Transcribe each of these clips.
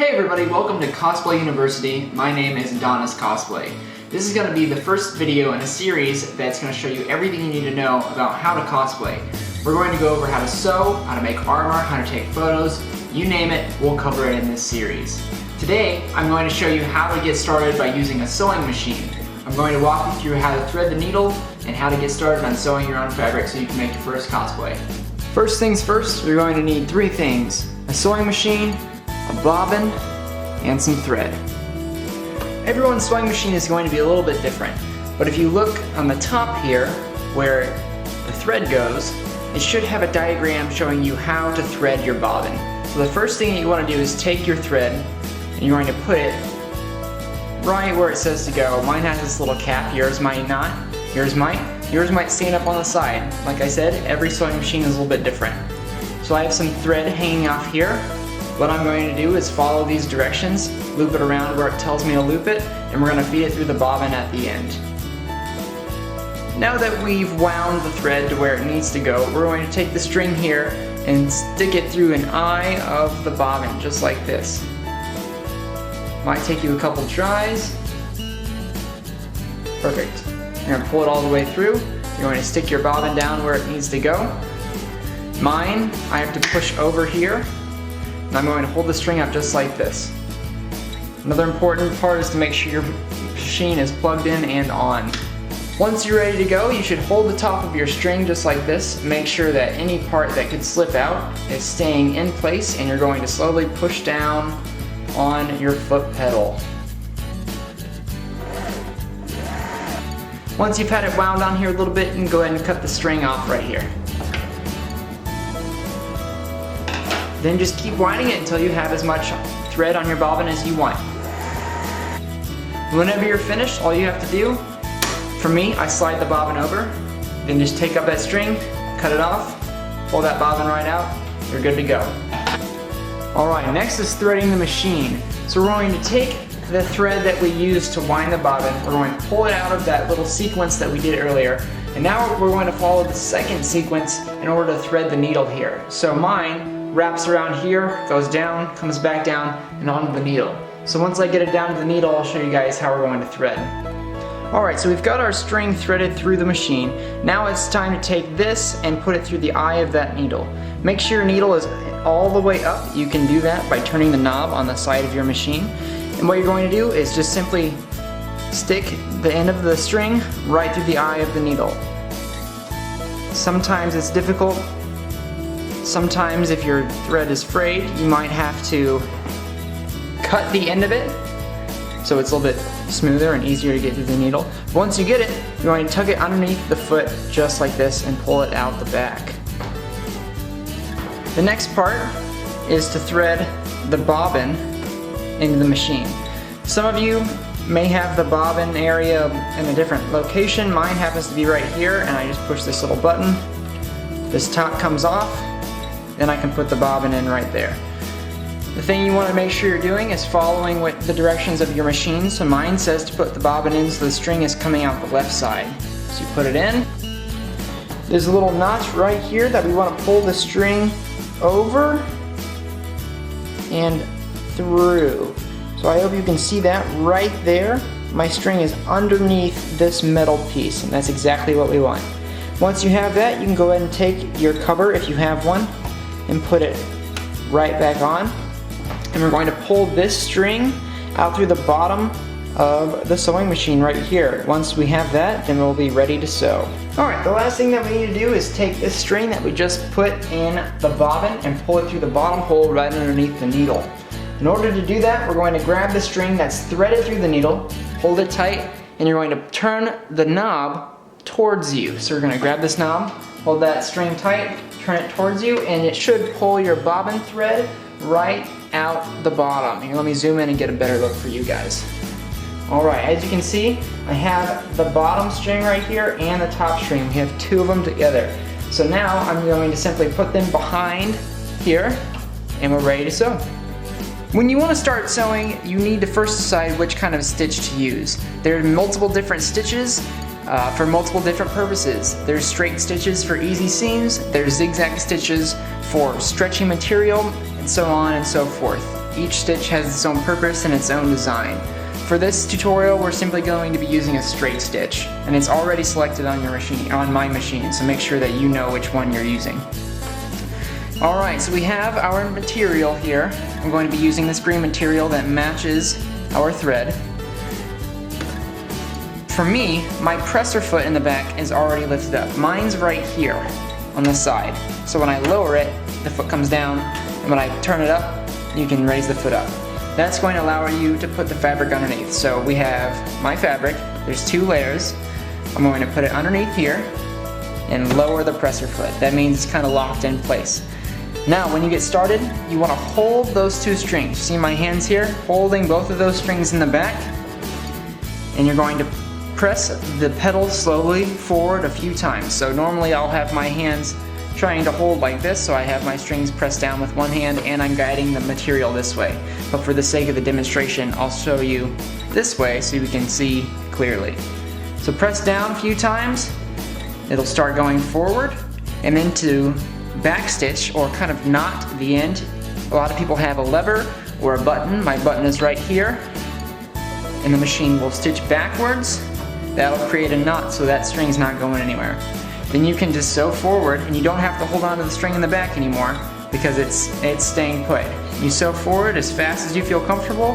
Hey everybody, welcome to Cosplay University. My name is Adonis Cosplay. This is going to be the first video in a series that's going to show you everything you need to know about how to cosplay. We're going to go over how to sew, how to make armor, how to take photos, you name it, we'll cover it in this series. Today, I'm going to show you how to get started by using a sewing machine. I'm going to walk you through how to thread the needle and how to get started on sewing your own fabric so you can make your first cosplay. First things first, you're going to need three things: a sewing machine, a bobbin, and some thread. Everyone's sewing machine is going to be a little bit different, but if you look on the top here where the thread goes, it should have a diagram showing you how to thread your bobbin. So the first thing that you want to do is take your thread and you're going to put it right where it says to go. Mine has this little cap, yours might not, yours might stand up on the side. Like I said, every sewing machine is a little bit different. So I have some thread hanging off here. What I'm going to do is follow these directions, loop it around where it tells me to loop it, and we're going to feed it through the bobbin at the end. Now that we've wound the thread to where it needs to go, we're going to take the string here and stick it through an eye of the bobbin, just like this. Might take you a couple tries. Perfect. You're going to pull it all the way through. You're going to stick your bobbin down where it needs to go. Mine, I have to push over here. And I'm going to hold the string up just like this. Another important part is to make sure your machine is plugged in and on. Once you're ready to go, you should hold the top of your string just like this. Make sure that any part that could slip out is staying in place, and you're going to slowly push down on your foot pedal. Once you've had it wound on here a little bit, you can go ahead and cut the string off right here. Then just keep winding it until you have as much thread on your bobbin as you want. Whenever you're finished, all you have to do, for me, I slide the bobbin over, then just take up that string, cut it off, pull that bobbin right out, you're good to go. Alright, next is threading the machine. So we're going to take the thread that we used to wind the bobbin, we're going to pull it out of that little sequence that we did earlier, and now we're going to follow the second sequence in order to thread the needle here. So mine wraps around here, goes down, comes back down, and onto the needle. So once I get it down to the needle, I'll show you guys how we're going to thread. Alright, so we've got our string threaded through the machine. Now it's time to take this and put it through the eye of that needle. Make sure your needle is all the way up. You can do that by turning the knob on the side of your machine. And what you're going to do is just simply stick the end of the string right through the eye of the needle. Sometimes it's difficult. Sometimes if your thread is frayed, you might have to cut the end of it so it's a little bit smoother and easier to get through the needle. Once you get it, you're going to tuck it underneath the foot just like this and pull it out the back. The next part is to thread the bobbin into the machine. Some of you may have the bobbin area in a different location. Mine happens to be right here, and I just push this little button. This top comes off, then I can put the bobbin in right there. The thing you want to make sure you're doing is following with the directions of your machine. So mine says to put the bobbin in so the string is coming out the left side. So you put it in. There's a little notch right here that we want to pull the string over and through. So I hope you can see that right there. My string is underneath this metal piece, and that's exactly what we want. Once you have that, you can go ahead and take your cover, if you have one, and put it right back on. And we're going to pull this string out through the bottom of the sewing machine right here. Once we have that, then we'll be ready to sew. Alright, the last thing that we need to do is take this string that we just put in the bobbin and pull it through the bottom hole right underneath the needle. In order to do that, we're going to grab the string that's threaded through the needle, hold it tight, and you're going to turn the knob towards you. So we're going to grab this knob, hold that string tight, turn it towards you, and it should pull your bobbin thread right out the bottom. Here, let me zoom in and get a better look for you guys. Alright, as you can see, I have the bottom string right here and the top string. We have two of them together. So now I'm going to simply put them behind here, and we're ready to sew. When you want to start sewing, you need to first decide which kind of stitch to use. There are multiple different stitches for multiple different purposes. There's straight stitches for easy seams, there's zigzag stitches for stretchy material, and so on and so forth. Each stitch has its own purpose and its own design. For this tutorial, we're simply going to be using a straight stitch, and it's already selected on your machine, on my machine, so make sure that you know which one you're using. Alright, so we have our material here. I'm going to be using this green material that matches our thread. For me, my presser foot in the back is already lifted up. Mine's right here on the side. So when I lower it, the foot comes down, and when I turn it up, you can raise the foot up. That's going to allow you to put the fabric underneath. So we have my fabric, there's 2 layers. I'm going to put it underneath here and lower the presser foot. That means it's kind of locked in place. Now when you get started, you want to hold those 2 strings. See my hands here? Holding both of those strings in the back, and you're going to press the pedal slowly forward a few times. So normally I'll have my hands trying to hold like this, so I have my strings pressed down with one hand and I'm guiding the material this way. But for the sake of the demonstration, I'll show you this way so you can see clearly. So press down a few times, it'll start going forward, and then to back stitch or kind of knot the end. A lot of people have a lever or a button. My button is right here, and the machine will stitch backwards. That'll create a knot so that string's not going anywhere. Then you can just sew forward, and you don't have to hold on to the string in the back anymore because it's staying put. You sew forward as fast as you feel comfortable.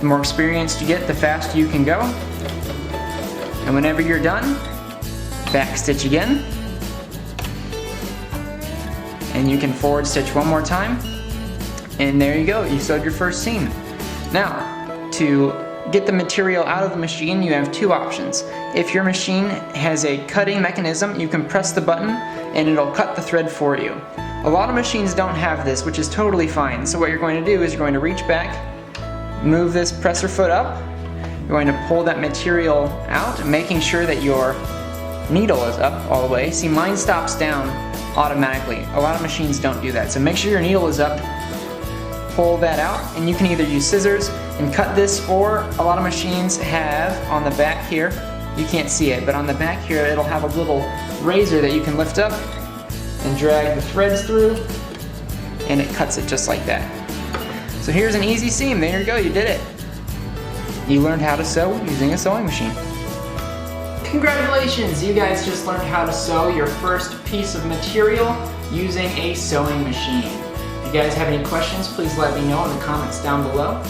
The more experienced you get, the faster you can go. And whenever you're done, back stitch again. And you can forward stitch one more time. And there you go, you sewed your first seam. Now, to get the material out of the machine, you have 2 options. If your machine has a cutting mechanism, you can press the button and it'll cut the thread for you. A lot of machines don't have this, which is totally fine. So what you're going to do is you're going to reach back, move this presser foot up, you're going to pull that material out, making sure that your needle is up all the way. See, mine stops down automatically. A lot of machines don't do that. So make sure your needle is up, pull that out, and you can either use scissors and cut this, or a lot of machines have on the back here, you can't see it, but on the back here it'll have a little razor that you can lift up and drag the threads through, and it cuts it just like that. So here's an easy seam. There you go, you did it. You learned how to sew using a sewing machine. Congratulations, you guys just learned how to sew your first piece of material using a sewing machine. If you guys have any questions, please let me know in the comments down below.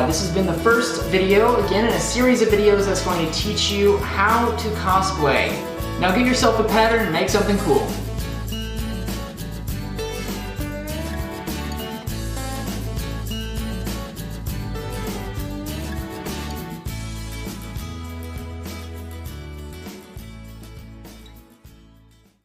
This has been the first video, again, in a series of videos that's going to teach you how to cosplay. Now get yourself a pattern and make something cool.